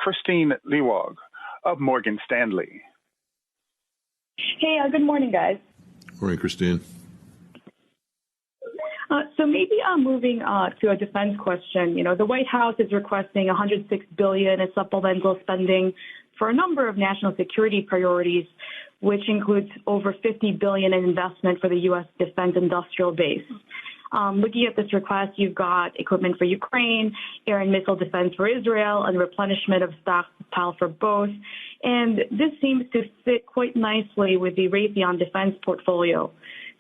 Christine Lewog of Morgan Stanley. Hey, good morning, guys. Morning, Christine. So maybe moving to a defense question. The White House is requesting $106 billion in supplemental spending for a number of national security priorities, which includes over $50 billion in investment for the U.S. defense industrial base. Looking at this request, you've got equipment for Ukraine, air and missile defense for Israel, and replenishment of stockpile for both. And this seems to fit quite nicely with the Raytheon defense portfolio.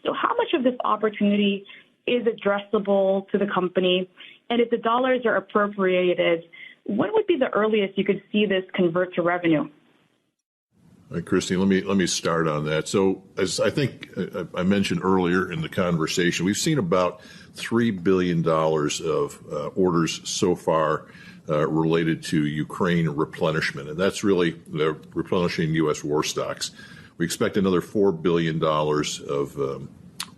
So how much of this opportunity is addressable to the company? And if the dollars are appropriated, when would be the earliest you could see this convert to revenue? All right, Christine, let me start on that. So as I think I mentioned earlier in the conversation, we've seen about $3 billion of orders so far related to Ukraine replenishment, and that's really replenishing U.S. war stocks. We expect another $4 billion of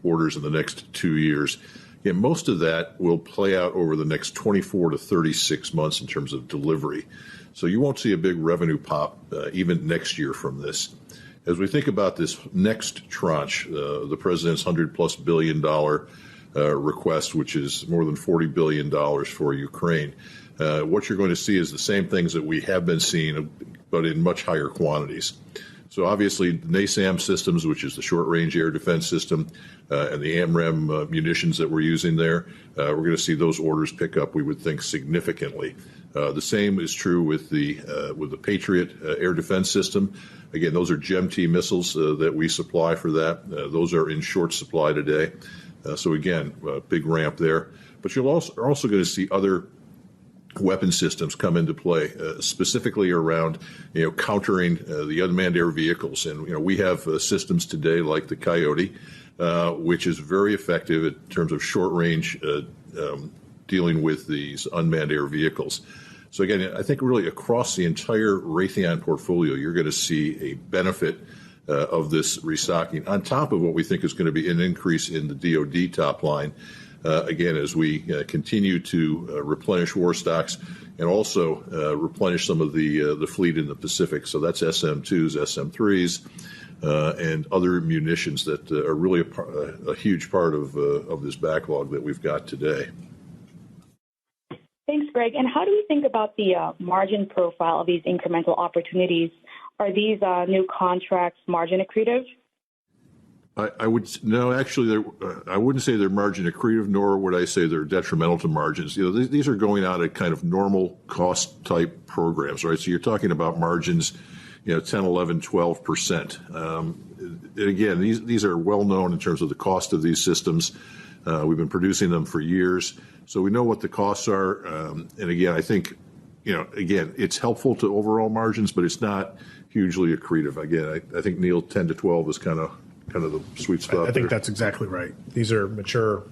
orders in the next 2 years. Again, most of that will play out over the next 24 to 36 months in terms of delivery. So you won't see a big revenue pop even next year from this. As we think about this next tranche, the president's $100+ billion request, which is more than $40 billion for Ukraine, what you're going to see is the same things that we have been seeing, but in much higher quantities. So obviously, NASAM systems, which is the short-range air defense system, and the AMRAAM munitions that we're using there, we're going to see those orders pick up, we would think, significantly. The same is true with the Patriot air defense system. Again, those are GEM-T missiles that we supply for that. Those are in short supply today. So again, a big ramp there. But you're also going to see other weapon systems come into play, specifically around countering the unmanned air vehicles. And we have systems today like the Coyote, which is very effective in terms of short range dealing with these unmanned air vehicles. So again, I think really across the entire Raytheon portfolio, you're going to see a benefit of this restocking on top of what we think is going to be an increase in the DoD top line. Again, as we continue to replenish war stocks and also replenish some of the fleet in the Pacific. So that's SM-2s, SM-3s, and other munitions that are really a huge part of this backlog that we've got today. Thanks, Greg. And how do we think about the margin profile of these incremental opportunities? Are these new contracts margin accretive? I wouldn't say they're margin accretive, nor would I say they're detrimental to margins. These are going out at kind of normal cost type programs, right? So you're talking about margins, 10, 11, 12%. Again, these are well known in terms of the cost of these systems. We've been producing them for years, so we know what the costs are. And again, I think, it's helpful to overall margins, but it's not hugely accretive. Again, I think, Neil, 10 to 12 is kind of the sweet spot. I think that's exactly right. These are mature,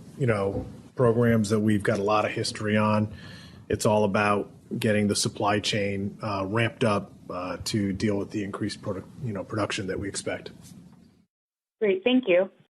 programs that we've got a lot of history on. It's all about getting the supply chain ramped up to deal with the increased production that we expect. Great, thank you.